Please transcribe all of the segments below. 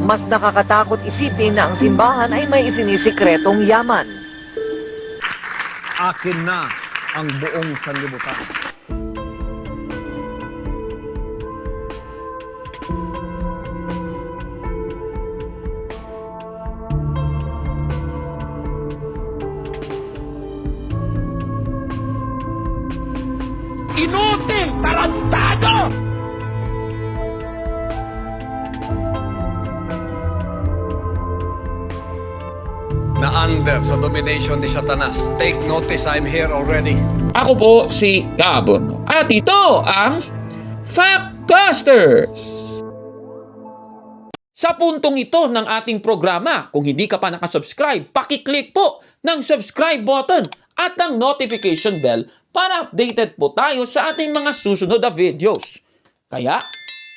Mas nakakatakot isipin na ang simbahan ay may isinisikretong yaman. Akin na ang buong sanlibutan. Inutil! Tarantado! Na under sa domination ni Satanas. Take notice, I'm here already. Ako po si Gabon. At ito ang Factbusters! Sa puntong ito ng ating programa, kung hindi ka pa nakasubscribe, pakiclick po ng subscribe button at ang notification bell para updated po tayo sa ating mga susunod na videos. Kaya,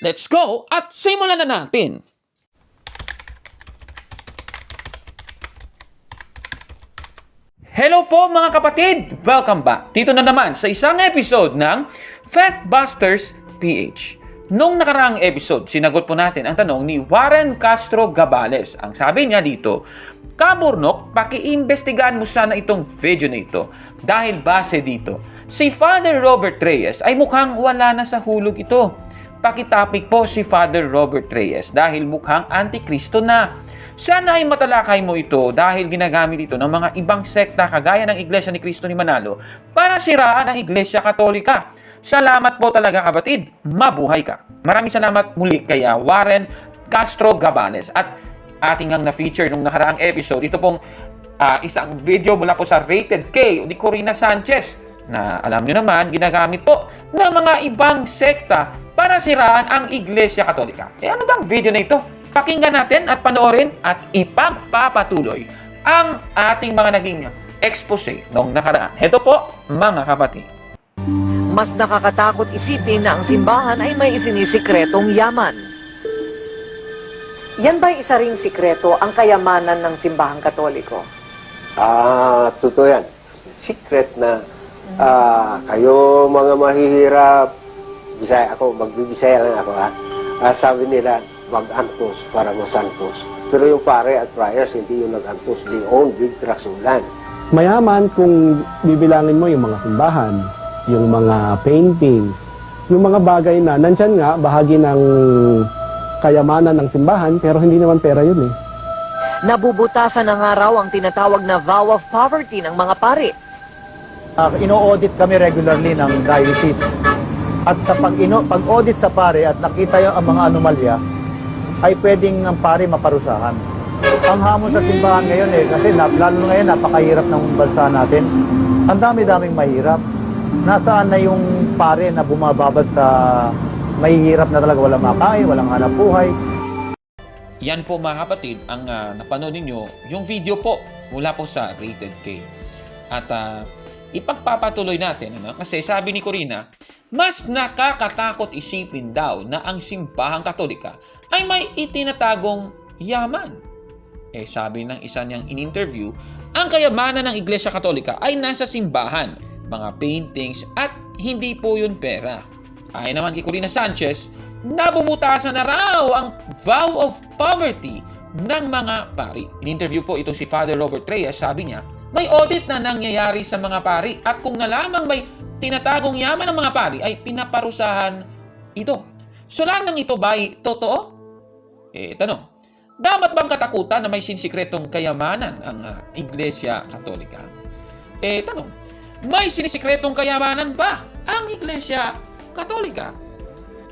let's go at simulan na natin! Hello po mga kapatid! Welcome back! Dito na naman sa isang episode ng Factbusters PH. Nung nakaraang episode, sinagot po natin ang tanong ni Warren Castro Gabales. Ang sabi niya dito, Kaburnok, pakiimbestigahan mo sana itong video na ito. Dahil base dito, si Father Robert Reyes ay mukhang wala na sa hulog ito. Pakitapik po si Father Robert Reyes dahil mukhang antikristo na. Sana ay matalakay mo ito dahil ginagamit ito ng mga ibang sekta kagaya ng Iglesia ni Cristo ni Manalo para siraan ang Iglesia Katolika. Salamat po talaga kapatid. Mabuhay ka. Maraming salamat muli kay Warren Castro Gabales. At ating ang na-feature nung nakaraang episode, ito pong isang video mula po sa Rated K ni Corina Sanchez na alam nyo naman, ginagamit po ng mga ibang sekta para siraan ang Iglesia Katolika. Ano bang video na ito? Pakinggan natin at panoorin at ipagpapatuloy ang ating mga naging expose nung nakaraan. Heto po, mga kapatid. Mas nakakatakot isipin na ang simbahan ay may isinisikretong yaman. Yan ba'y isa ring sikreto ang kayamanan ng simbahang Katoliko? Totoo yan. Secret na kayo mga mahihirap, Bisaya ako, magbibisaya lang ako sabi nila, mag-antos para masantos. Pero yung pare at friars, hindi yung nag-antos. They own big rasulan. Mayaman kung bibilangin mo yung mga simbahan, yung mga paintings, yung mga bagay na nandyan nga, bahagi ng kayamanan ng simbahan, pero hindi naman pera yun eh. Nabubutasan na nga raw ang tinatawag na vow of poverty ng mga pari. Ino-audit kami regularly ng diocese. At sa pag-audit sa pare at nakita yung ang mga anomalya, ay pwedeng ang pare maparusahan. Ang hamon sa simbahan ngayon kasi lalo ngayon napakahirap ng bansa natin. Ang dami-daming mahirap. Nasaan na yung pare na bumababad sa mahihirap na talaga walang makain, walang hanap buhay. Yan po mga kapatid, ang napanood ninyo, yung video po mula po sa Rated K. At ipagpapatuloy natin, kasi sabi ni Corina, mas nakakatakot isipin daw na ang simbahang Katolika ay may itinatagong yaman. Sabi ng isa niyang in-interview, ang kayamanan ng Iglesia Katolika ay nasa simbahan, mga paintings at hindi po yun pera. Ayon naman kay Corina Sanchez, nabubutasan na raw ang vow of poverty ng mga pari. In-interview po itong si Father Robert Reyes, sabi niya, may audit na nangyayari sa mga pari at kung nalamang may tinatagong yaman ng mga pari ay pinaparusahan ito. So lahat ng ito ba'y totoo? Tanong, dapat bang katakutan na may sinsikretong kayamanan ang Iglesia Katolika? Tanong, may sinisikretong kayamanan ba ang Iglesia Katolika?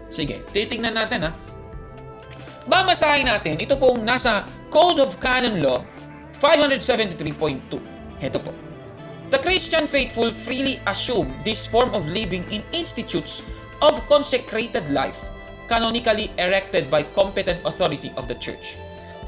Sige, titignan natin Babasahin natin, ito pong nasa Code of Canon Law 573.2. Ito po. The Christian faithful freely assume this form of living in institutes of consecrated life, canonically erected by competent authority of the Church,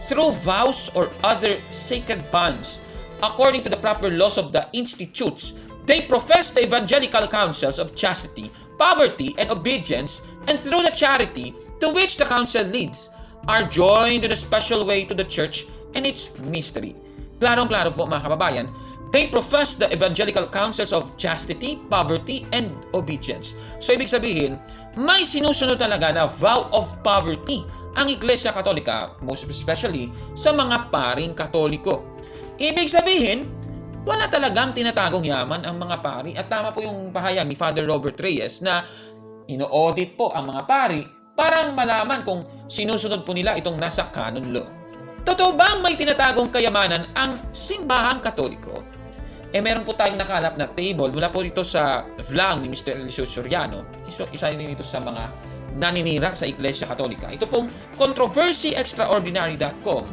through vows or other sacred bonds, according to the proper laws of the institutes. They profess the evangelical counsels of chastity, poverty, and obedience, and through the charity to which the counsel leads, are joined in a special way to the Church and its mystery. Klarong-klaro po mga kababayan, They profess the evangelical counsels of chastity, poverty, and obedience. So ibig sabihin, may sinusunod talaga na vow of poverty ang Iglesia Katolika, most especially sa mga paring Katoliko. Ibig sabihin, wala talagang tinatagong yaman ang mga pari at tama po yung pahayag ni Father Robert Reyes na ino-audit po ang mga pari para malaman kung sinusunod po nila itong nasa canon law. Totoo bang may tinatagong kayamanan ang simbahang Katoliko? Meron po tayong nakalap na table mula po dito sa vlog ni Mr. Eliseo Soriano. Isa din ito sa mga naninira sa Iglesia Katolika. Ito pong controversyextraordinary.com.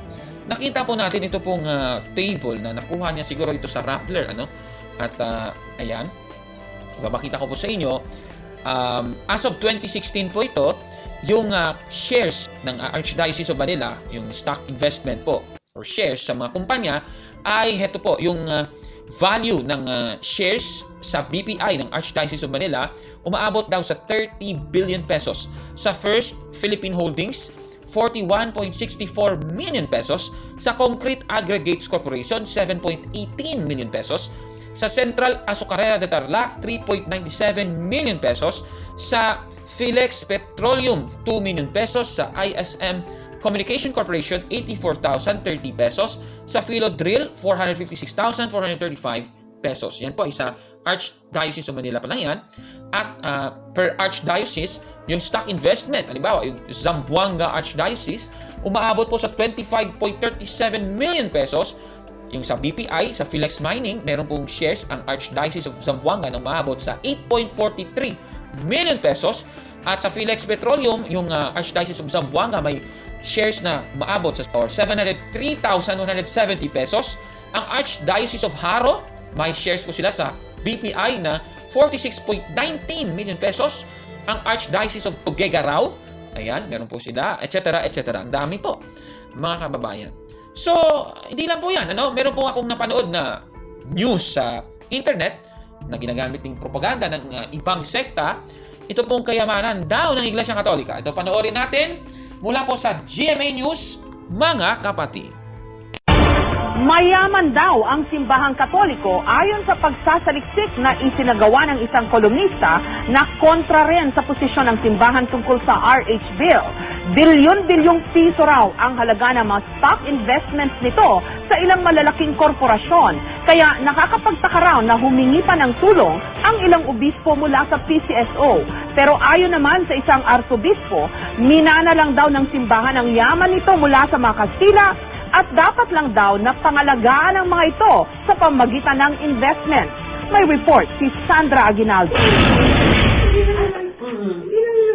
Nakita po natin ito pong table na nakuha niya siguro ito sa Rappler. At ayan, babakita ko po sa inyo. As of 2016 po ito, yung shares ng Archdiocese of Manila, yung stock investment po, or shares sa mga kumpanya, ay heto po, yung value ng shares sa BPI ng Archdiocese of Manila umaabot daw sa 30 billion pesos. Sa First Philippine Holdings, 41.64 million pesos. Sa Concrete Aggregates Corporation, 7.18 million pesos. Sa Central Azucarera de Tarlac, 3.97 million pesos. Sa Philex Petroleum, 2 million pesos. Sa ISM Communication Corporation, 84,030 pesos. Sa Philodrill, 456,435 pesos. Yan po, isa Archdiocese of Manila pa lang yan. At per Archdiocese, yung stock investment, halimbawa, yung Zamboanga Archdiocese, umaabot po sa 25.37 million pesos. Yung sa BPI, sa Philex Mining, meron pong shares ang Archdiocese of Zamboanga na umaabot sa 8.43 million pesos. At sa Philex Petroleum, yung Archdiocese of Zamboanga may shares na maabot sa 703,170 pesos. Ang Archdiocese of Haro, may shares po sila sa BPI na 46.19 million pesos. Ang Archdiocese of Tuguegarao, ayan, meron po sila, etc. etc. Ang dami po, mga kababayan. So, hindi lang po yan. Meron po akong napanood na news sa internet na ginagamit ng propaganda ng ibang sekta. Ito pong kayamanan daw ng Iglesia Katolika. Ito panoorin natin mula po sa GMA News, mga kapatid. Mayaman daw ang simbahang Katoliko ayon sa pagsasaliksik na isinagawa ng isang kolumnista na kontra rin sa posisyon ng simbahan tungkol sa RH Bill. Bilyon-bilyong piso raw ang halaga ng mga stock investments nito sa ilang malalaking korporasyon. Kaya nakakapagtaka raw na humingi pa ng tulong ang ilang obispo mula sa PCSO. Pero ayon naman sa isang arsobispo, minana lang daw ng simbahan ang yaman nito mula sa mga Kastila at dapat lang daw na pangalagaan ang mga ito sa pamagitan ng investment. May report si Sandra Aguinaldo.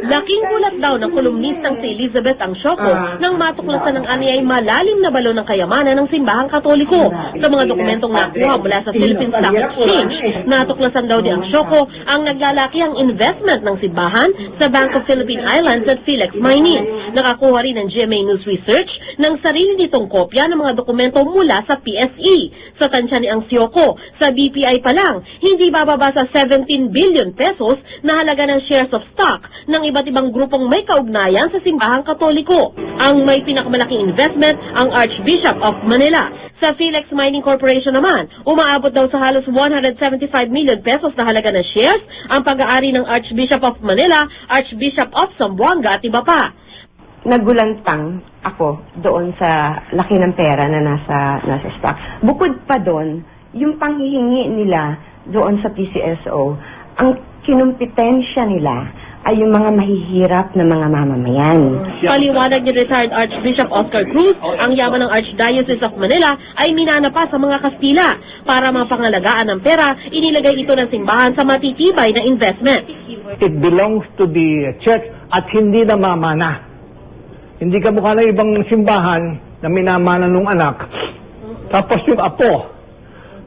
Laking gulat daw ng kolumnistang si Elizabeth Angsioco nang matuklasan ng anyay malalim na balon ng kayamanan ng simbahang Katoliko. Sa mga dokumentong nakuha mula sa Philippine Stock Exchange, natuklasan daw ni Angsioco ang naglalaki ang investment ng simbahan sa Bank of Philippine Islands at Philex Mining. Nakakuha rin ng GMA News Research ng sarili nitong kopya ng mga dokumento mula sa PSE. Sa tansya ni Angsioco, sa BPI pa lang, hindi bababa sa 17 billion pesos na halaga ng shares of stock ng iba't ibang grupong may kaugnayan sa simbahang Katoliko. Ang may pinakamalaking investment, ang Archbishop of Manila. Sa Philex Mining Corporation naman, umaabot daw sa halos 175 million pesos na halaga ng shares ang pag-aari ng Archbishop of Manila, Archbishop of Zamboanga at iba pa. Nagulantang ako doon sa laki ng pera na nasa stock. Bukod pa doon, yung panghihingi nila doon sa PCSO, ang kinumpitensya nila ay yung mga mahihirap na mga mamamayan. Paliwanag ni retired Archbishop Oscar Cruz, ang yaman ng Archdiocese of Manila ay minana pa sa mga Kastila. Para mapangalagaan ng pera, inilagay ito ng simbahan sa matitibay na investment. It belongs to the church at hindi na mamana. Hindi ka mukha ng ibang simbahan na minamana ng anak. Tapos yung apo.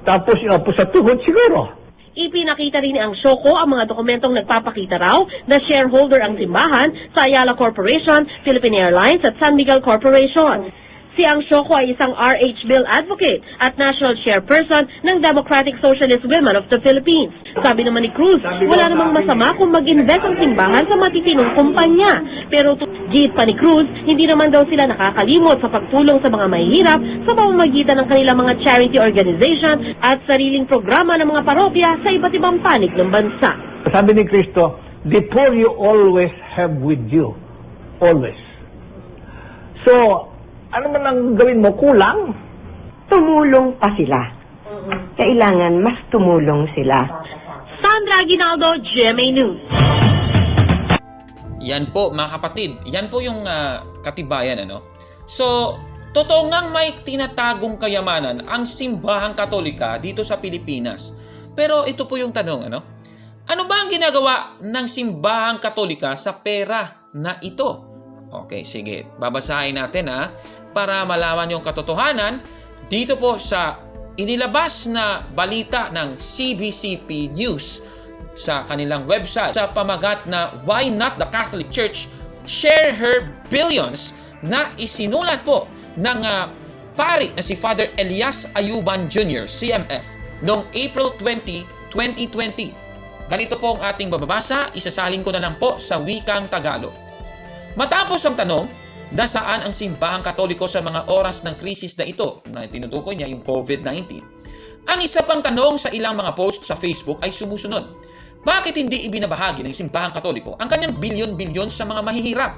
Tapos yung apo sa tuhod siguro. Ipinakita rin ni Angsioco ang mga dokumentong nagpapakita raw na shareholder ang simbahan sa Ayala Corporation, Philippine Airlines at San Miguel Corporation. Si Ang Sioko ay isang RH Bill advocate at national chairperson ng Democratic Socialist Women of the Philippines. Sabi naman ni Cruz, wala namang masama kung mag-invest ang simbahan sa matitinong kumpanya. Pero git pa ni Cruz, hindi naman daw sila nakakalimot sa pagtulong sa mga mahihirap sa pamamagitan ng kanilang mga charity organization at sariling programa ng mga parokya sa iba't ibang panig ng bansa. Sabi ni Kristo, the poor you always have with you. Always. So, ano man ang gawin mo, kulang. Tumulong pa sila. Kailangan mas tumulong sila. Sandra Aguinaldo, GMA News. Yan po mga kapatid, yan po yung katibayan ano. So, totoo ngang may tinatagong kayamanan ang simbahang Katolika dito sa Pilipinas. Pero ito po yung tanong ano. Ano ba ang ginagawa ng simbahang Katolika sa pera na ito? Okay, sige. Babasahin natin para malaman yung katotohanan dito po sa inilabas na balita ng CBCP News sa kanilang website sa pamagat na Why Not the Catholic Church Share Her Billions na isinulat po ng pari na si Father Elias Ayuban Jr., CMF, noong April 20, 2020. Ganito po ang ating bababasa, isasalin ko na lang po sa wikang Tagalog. Matapos ang tanong, nasaan ang simbahang Katoliko sa mga oras ng krisis na ito, na tinutukoy niya yung COVID-19. Ang isa pang tanong sa ilang mga post sa Facebook ay sumusunod. Bakit hindi ibinabahagi ng simbahang Katoliko ang kanyang bilyon-bilyon sa mga mahihirap?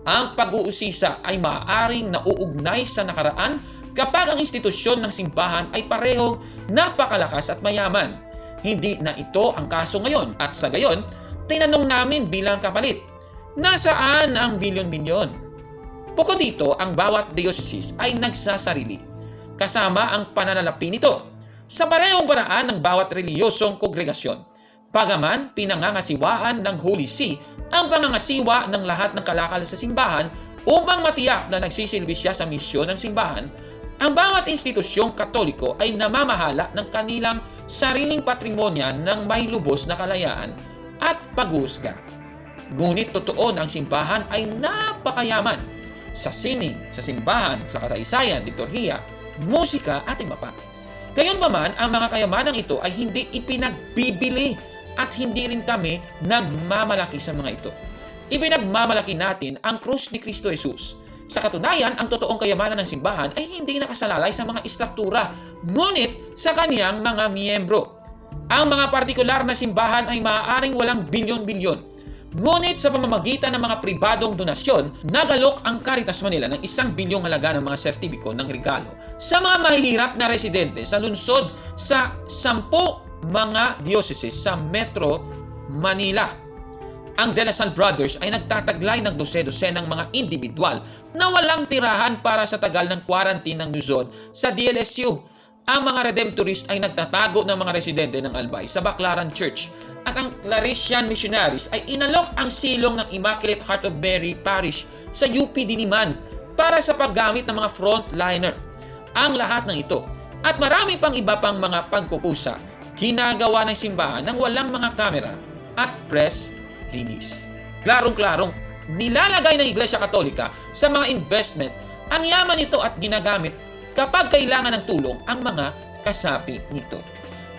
Ang pag-uusisa ay maaaring nauugnay sa nakaraan kapag ang institusyon ng simbahan ay parehong napakalakas at mayaman. Hindi na ito ang kaso ngayon at sa gayon, tinanong namin bilang kapalit, nasaan ang bilyon-bilyon? Bukod dito, ang bawat diocese ay nagsasarili, kasama ang pananalapi nito, sa parehong paraan ng bawat reliyosong kongregasyon. Bagaman pinangangasiwaan ng Holy See ang pangangasiwa ng lahat ng kalakal sa simbahan upang matiyak na nagsisilbi siya sa misyon ng simbahan, ang bawat institusyong Katoliko ay namamahala ng kanilang sariling patrimonya ng may lubos na kalayaan at paghuhusga. Ngunit totoo na ang simbahan ay napakayaman sa sining, sa simbahan, sa kasaysayan, liturhiya, musika at iba pa. Gayunpaman, ang mga kayamanang ito ay hindi ipinagbibili at hindi rin kami nagmamalaki sa mga ito. Ipinagmamalaki natin ang krus ni Kristo Jesus. Sa katunayan, ang totoong kayamanan ng simbahan ay hindi nakasalalay sa mga istruktura, ngunit sa kaniyang mga miyembro. Ang mga partikular na simbahan ay maaaring walang bilyon-bilyon. Ngunit sa pamamagitan ng mga pribadong donasyon, nagalok ang Caritas Manila ng 1 bilyong halaga ng mga sertibiko ng regalo sa mga mahihirap na residente sa lungsod sa 10 mga dioceses sa Metro Manila. Ang De La Salle Brothers ay nagtataglay ng dose-dosenang mga individual na walang tirahan para sa tagal ng quarantine ng Luzon sa DLSU. Ang mga Redemptorist ay nagtatago ng mga residente ng Albay sa Baclaran Church at ang Claretian Missionaries ay inalok ang silong ng Immaculate Heart of Mary Parish sa UP Diliman para sa paggamit ng mga frontliner. Ang lahat ng ito at marami pang iba pang mga pagkukusa ginagawa ng simbahan ng walang mga kamera at press release. Klarong-klarong nilalagay ng Iglesia Katolika sa mga investment ang yaman nito at ginagamit kapag kailangan ng tulong ang mga kasapi nito.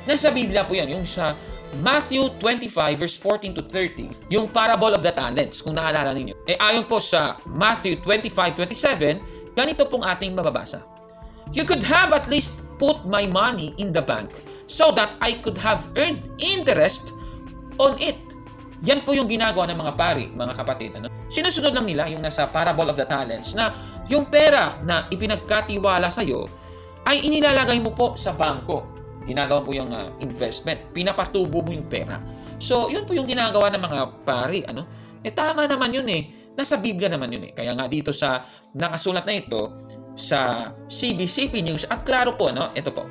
Nasa Biblia po yan, yung sa Matthew 25 verse 14 to 30, yung parable of the talents, kung naalala ninyo. Ayon po sa Matthew 25:27, ganito pong ating mababasa. You could have at least put my money in the bank so that I could have earned interest on it. Yan po yung ginagawa ng mga pari, mga kapatid. Sinusunod lang nila yung nasa parable of the talents na yung pera na ipinagkatiwala sa'yo ay inilalagay mo po sa bangko. Ginagawa po yung investment. Pinapatubo mo yung pera. So, yun po yung ginagawa ng mga pari. Tama naman yun Nasa Biblia naman yun Kaya nga dito sa nakasulat na ito sa CBCP News at klaro po, ito po.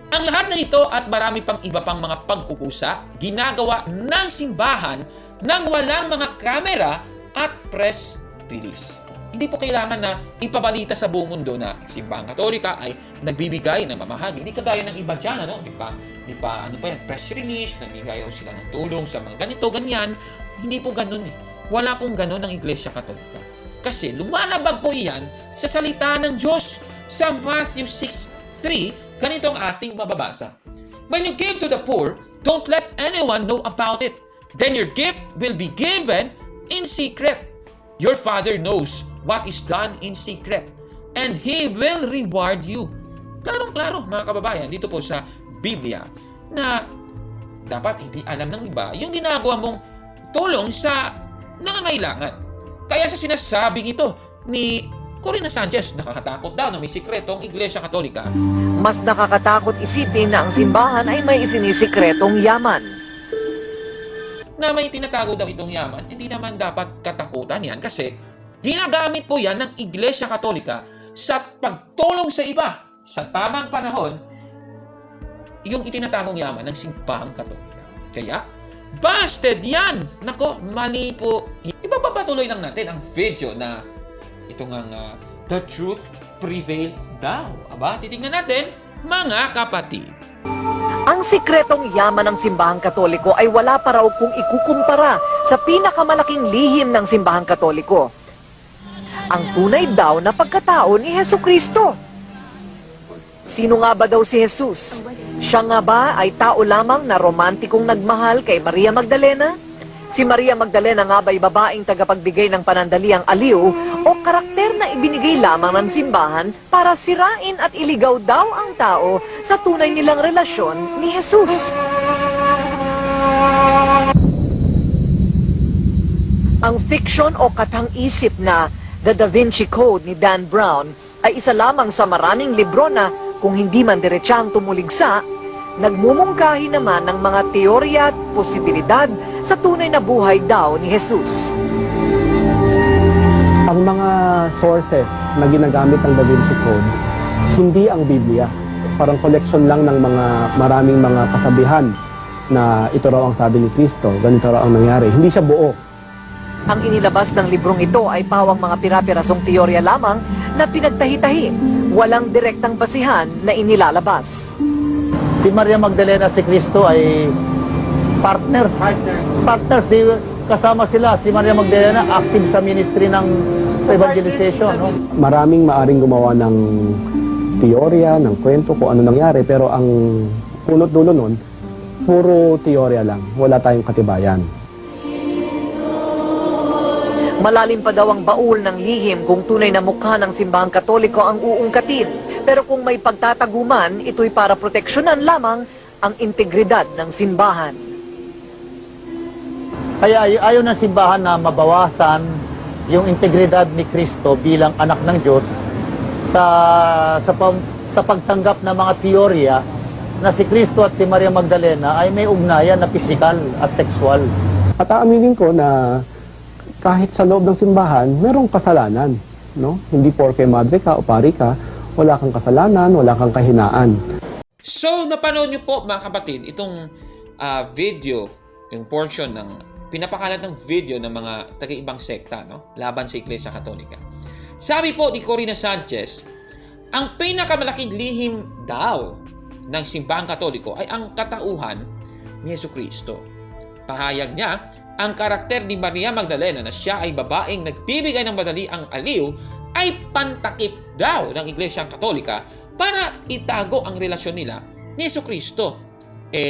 Ang lahat na ito at marami pang iba pang mga pagkukusa ginagawa ng simbahan nang walang mga kamera at press release. Hindi po kailangan na ipabalita sa buong mundo na simbahang Katolika ay nagbibigay ng mamahagi. Hindi kagaya ng iba dyan, Di pa, press release, nagbigay sila ng tulong sa mga ganito, ganyan. Hindi po ganun Wala pong ganun ang Iglesia Katolika. Kasi lumalabag po iyan sa salita ng Diyos. Sa Matthew 6:3, ganito ang ating mababasa. When you give to the poor, don't let anyone know about it. Then your gift will be given in secret. Your Father knows what is done in secret, and He will reward you. Klarong-klaro mga kababayan, dito po sa Biblia, na dapat hindi alam ng iba yung ginagawa mong tulong sa nangangailangan. Kaya sa sinasabing ito ni Corina Sanchez, nakakatakot daw na may sikretong Iglesia Katolika. Mas nakakatakot isipin na ang simbahan ay may isinisikretong yaman. Na may tinatago daw itong yaman, hindi naman dapat katakutan yan kasi ginagamit po yan ng Iglesia Katolika sa pagtulong sa iba sa tamang panahon, yung itinatagong yaman ng simbahang Katolika. Kaya, busted yan! Nako, mali po. Ipapapatuloy lang natin ang video na ito ngang The Truth Prevail daw. Aba, titingnan natin, mga kapatid. Ang sikretong yaman ng simbahang Katoliko ay wala pa raw kung ikukumpara sa pinakamalaking lihim ng simbahang Katoliko. Ang tunay daw na pagkatao ni Hesukristo. Sino nga ba daw si Jesus? Siya nga ba ay tao lamang na romantikong nagmahal kay Maria Magdalena? Si Maria Magdalena nga ba'y babaeng tagapagbigay ng panandaliang aliw o karakter na ibinigay lamang ng simbahan para sirain at iligaw daw ang tao sa tunay nilang relasyon ni Jesus? Ang fiction o katang-isip na The Da Vinci Code ni Dan Brown ay isa lamang sa maraming libro na kung hindi man diretsang tumuligsa, nagmumungkahi naman ng mga teorya at posibilidad sa tunay na buhay daw ni Jesus. Ang mga sources na ginagamit ng Da Vinci Code, hindi ang Biblia. Parang collection lang ng maraming mga kasabihan na ito raw ang sabi ni Kristo, ganito raw ang nangyari. Hindi siya buo. Ang inilabas ng librong ito ay pawang mga pira-pirasong teorya lamang na pinagtahi-tahi, walang direktang basihan na inilalabas. Si Maria Magdalena at si Kristo ay partners. Di kasama sila. Si Maria Magdalena active sa ministry sa evangelization. No? Maraming maaring gumawa ng teorya, ng kwento kung ano nangyari, pero ang punot dulo nun, puro teorya lang. Wala tayong katibayan. Malalim pa daw ang baul ng lihim kung tunay na mukha ng simbahang Katoliko ang uungkatin. Pero kung may pagtataguman, ito'y para proteksyonan lamang ang integridad ng simbahan. Kaya ayaw ng simbahan na mabawasan yung integridad ni Kristo bilang anak ng Diyos sa pagtanggap ng mga teorya na si Kristo at si Maria Magdalena ay may ugnayan na pisikal at sexual. At aaminin ko na kahit sa loob ng simbahan, merong kasalanan. No? Hindi porke madre ka o pari ka, wala kang kasalanan, wala kang kahinaan. So, napanood nyo po mga kapatid, itong video, yung portion ng pinapakalat ng video ng mga taga-ibang sekta, no? Laban sa Iglesia Katolika. Sabi po ni Corina Sanchez, ang pinakamalaking lihim daw ng simbahang Katoliko ay ang katauhan ni Hesukristo. Pahayag niya, ang karakter ni Maria Magdalena na siya ay babaeng nagbibigay ng madaliang aliw ay pantakip daw ng Iglesia Katolika para itago ang relasyon nila ni Hesukristo.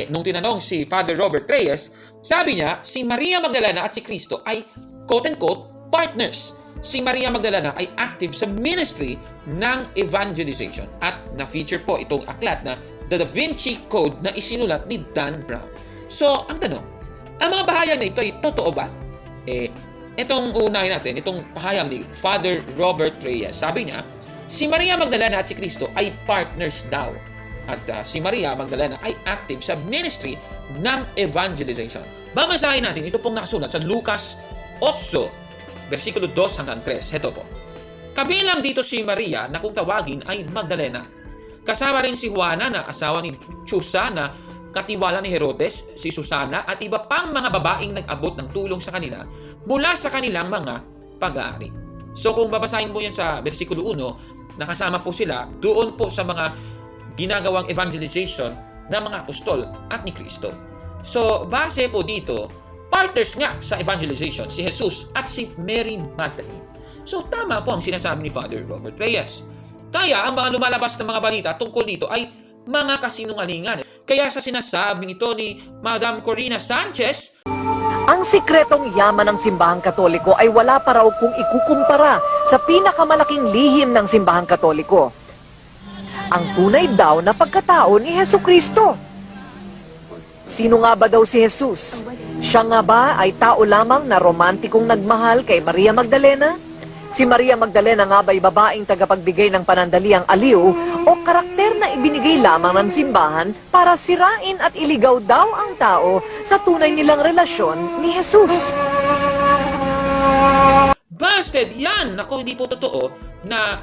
Nung tinanong si Father Robert Reyes, sabi niya, si Maria Magdalena at si Kristo ay quote-unquote partners. Si Maria Magdalena ay active sa ministry ng evangelization at na-feature po itong aklat na The Da Vinci Code na isinulat ni Dan Brown. So, ang tanong, ang mga pahayag na ito ay totoo ba? Itong unahin natin, itong pahayag ni Father Robert Reyes. Sabi niya, si Maria Magdalena at si Kristo ay partners daw. At si Maria Magdalena ay active sa ministry ng evangelization. Babasahin natin, ito pong nakasulat sa Lucas 8, versikulo 2 hanggang 3. Ito po. Kabilang dito si Maria na kung tawagin ay Magdalena. Kasama rin si Juana na asawa ni Chusa na katiwala ni Herodes, si Susana at iba pang mga babaeng nag-abot ng tulong sa kanila mula sa kanilang mga pag-aari. So kung babasahin mo yan sa versikulo 1, nakasama po sila doon po sa mga ginagawang evangelization ng mga apostol at ni Kristo. So base po dito, partners nga sa evangelization si Jesus at si Mary Magdalene. So tama po ang sinasabi ni Father Robert Reyes. Kaya ang mga lumalabas na mga balita tungkol dito ay mga kasinungalingan. Kaya sa sinasabi nito ni Madam Corina Sanchez, Ang sikretong yaman ng simbahang katoliko ay wala pa raw kung ikukumpara sa pinakamalaking lihim ng simbahang katoliko. Ang tunay daw na pagkatao ni Hesukristo. Sino nga ba daw si Jesus? Siya nga ba ay tao lamang na romantikong nagmahal kay Maria Magdalena? Si Maria Magdalena nga ba'y babaeng tagapagbigay ng panandaliang aliw o karakter na ibinigay lamang ng simbahan para sirain at iligaw daw ang tao sa tunay nilang relasyon ni Jesus? busted yan! Naku, hindi po totoo na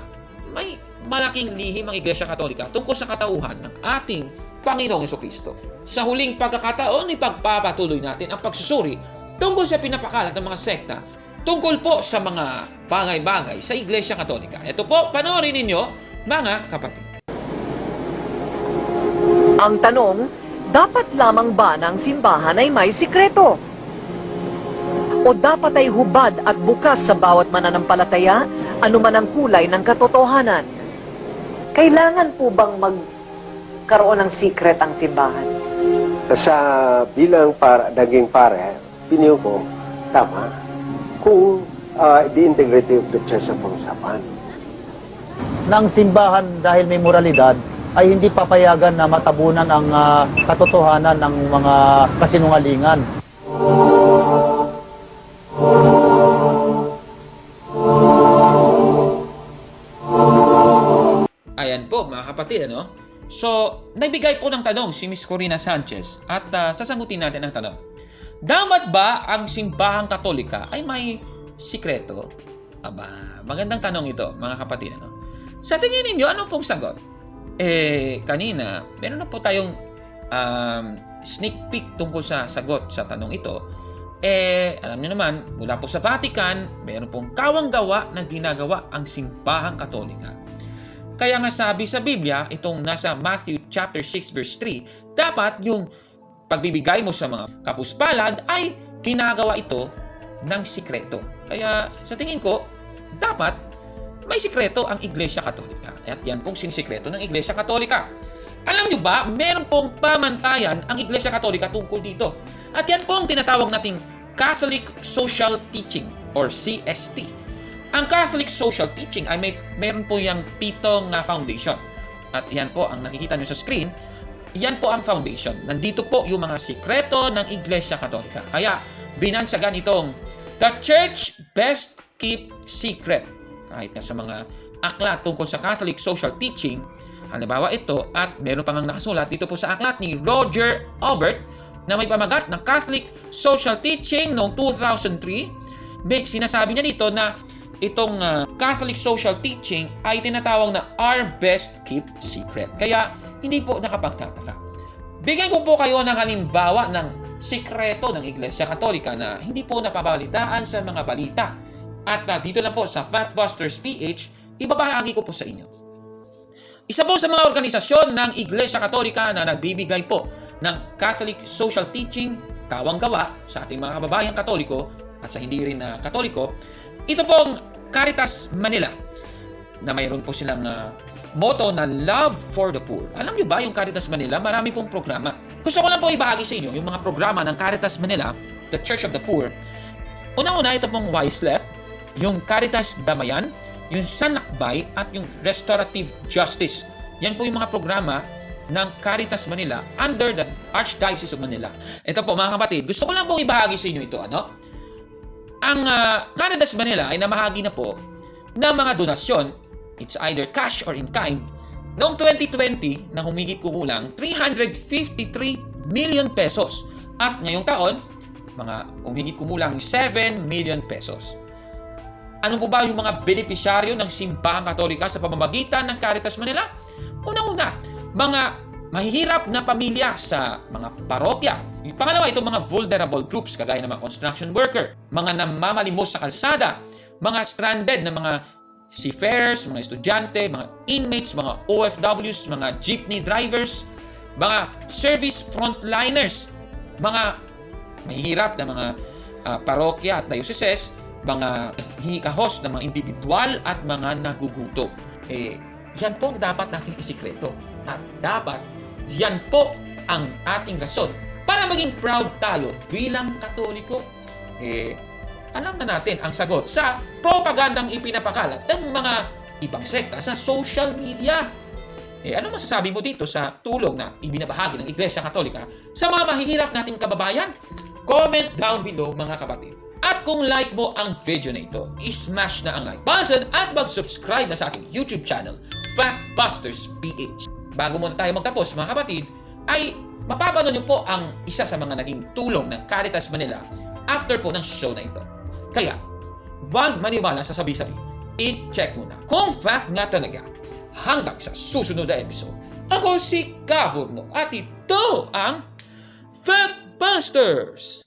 may malaking lihim ang Iglesia Katolika tungkol sa katauhan ng ating Panginoong Jesucristo. Sa huling pagkakataon, ipagpapatuloy natin ang pagsusuri tungkol sa pinapakalat ng mga sekta tungkol po sa mga bagay-bagay sa Iglesia Katolika. Ito po, panoorin ninyo, mga kapatid. Ang tanong, dapat lamang ba ng simbahan ay may sikreto? O dapat ay hubad at bukas sa bawat mananampalataya, anuman ang kulay ng katotohanan? Kailangan po bang magkaroon ng secret ang simbahan? Sa bilang naging pare, piniyo ko, tama, kung the integrity of the church ang pag-usapan. Ng simbahan dahil may moralidad ay hindi papayagan na matabunan ang katotohanan ng mga kasinungalingan. Ayan po, mga kapatid, ano? So, nagbigay po ng tanong si Miss Corina Sanchez at sasagutin natin ang tanong. Dapat ba ang simbahang Katolika ay may sikreto? Aba, magandang tanong ito, mga kapatid, ano? Sa tingin ninyo, anong pong sagot? Kanina, meron na po tayong sneak peek tungkol sa sagot sa tanong ito. Alam niyo naman, mula po sa Vatican, meron pong kawang-gawa na ginagawa ang simbahang Katolika. Kaya nga sabi sa Biblia, itong nasa Matthew chapter 6 verse 3, dapat yung pagbibigay mo sa mga kapuspalad ay ginagawa ito ng sikreto. Kaya sa tingin ko, dapat may sikreto ang Iglesia Katolika. At yan pong sinisikreto ng Iglesia Katolika. Alam nyo ba, meron pong pamantayan ang Iglesia Katolika tungkol dito. At yan pong tinatawag nating Catholic Social Teaching or CST. Ang Catholic Social Teaching ay meron po yung 7 foundation. At yan po ang nakikita nyo sa screen. Yan po ang foundation. Nandito po yung mga sikreto ng Iglesia Katolika. Kaya binansagan itong The Church Best Keep Secret. Kahit na sa mga aklat tungkol sa Catholic Social Teaching, halimbawa ito, at meron pang nakasulat dito po sa aklat ni Roger Albert na may pamagat na Catholic Social Teaching noong 2003. Sinasabi niya dito na itong Catholic Social Teaching ay tinatawag na Our Best Kept Secret. Kaya hindi po nakapagtataka. Bigyan ko po kayo ng halimbawa ng sikreto ng Iglesia Katolika na hindi po napabalitaan sa mga balita. At dito lang po sa Factbusters PH, ibabahagi ko po sa inyo. Isa po sa mga organisasyon ng Iglesia Katolika na nagbibigay po ng Catholic Social Teaching, kawang-gawa sa ating mga kababayang Katoliko at sa hindi rin na Katoliko, ito pong Caritas Manila na mayroon po silang motto na Love for the Poor. Alam niyo ba yung Caritas Manila, marami pong programa. Gusto ko lang po ibahagi sa inyo yung mga programa ng Caritas Manila, the Church of the Poor. Una-una, ito pong Wislep, yung Caritas Damayan, yung Sanakbay, at yung Restorative Justice. Yan po yung mga programa ng Caritas Manila under the Archdiocese of Manila. Ito po mga kapatid, gusto ko lang po ibahagi sa inyo ito. Ang Caritas Manila ay namahagi na po ng mga donasyon. It's either cash or in kind. Noong 2020, na humigit kumulang 353 million pesos. At ngayong taon, mga humigit kumulang 7 million pesos. Ano po ba yung mga benepisyaryo ng Simbahang Katolika sa pamamagitan ng Caritas Manila? Una-una, mga mahihirap na pamilya sa mga parokya. Pangalawa, itong mga vulnerable groups kagaya ng mga construction worker, mga namamalimos sa kalsada, mga stranded na mga seafarers, mga estudyante, mga inmates, mga OFWs, mga jeepney drivers, mga service frontliners, mga mahihirap na mga parokya at dioceses, mga hikahos ng mga individual at mga nagugutom. Yan po ang dapat nating isikreto. At dapat, yan po ang ating rason para maging proud tayo bilang Katoliko. Alam na natin ang sagot sa propagandang ipinapakalat ng mga ibang sekta sa social media. Ano masasabi mo dito sa tulong na ibinabahagi ng Iglesia Katolika sa mga mahihirap nating kababayan? Comment down below mga kapatid. At kung like mo ang video na ito, smash na ang like button at mag-subscribe na sa ating YouTube channel, Factbusters PH. Bago muna tayo magtapos mga kapatid, ay mapapanood niyo po ang isa sa mga naging tulong ng Caritas Manila after po ng show na ito. Kaya, huwag maniwala sa sabi-sabi. I-check mo na kung fact nga talaga. Hanggang sa susunod na episode, ako si Kaburnok at ito ang Factbusters!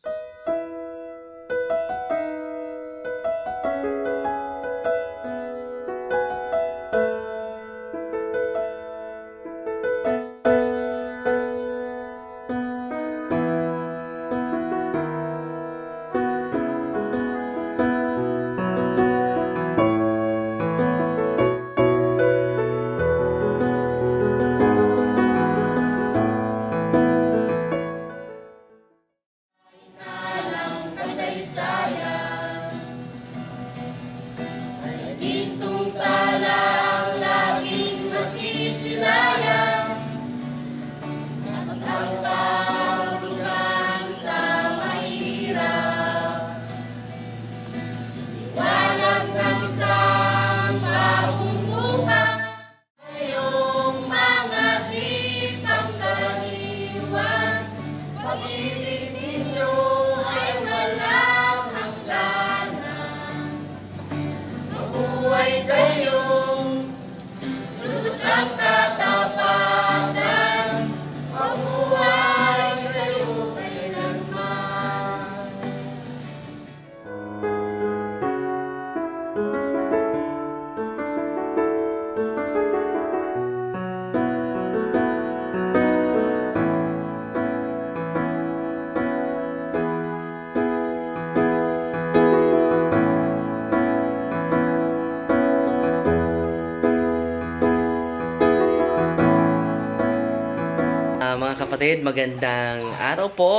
Mga kapatid, magandang araw po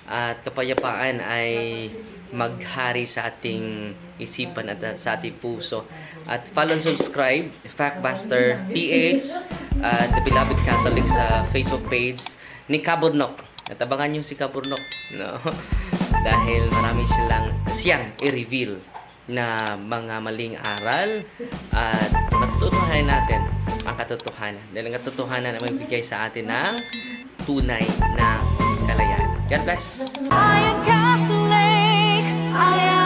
at kapayapaan ay maghari sa ating isipan at sa ating puso. At follow and subscribe Factbuster PH at The Beloved Catholic sa Facebook page ni Kaburnok. At abangan nyo si Kaburnok, no? Dahil marami siyang i-reveal na mga maling aral at matutunan natin ang katotohanan. Dahil ang katotohanan na magbigay sa atin ng tunay na kalayaan. God bless! I am Catholic. I am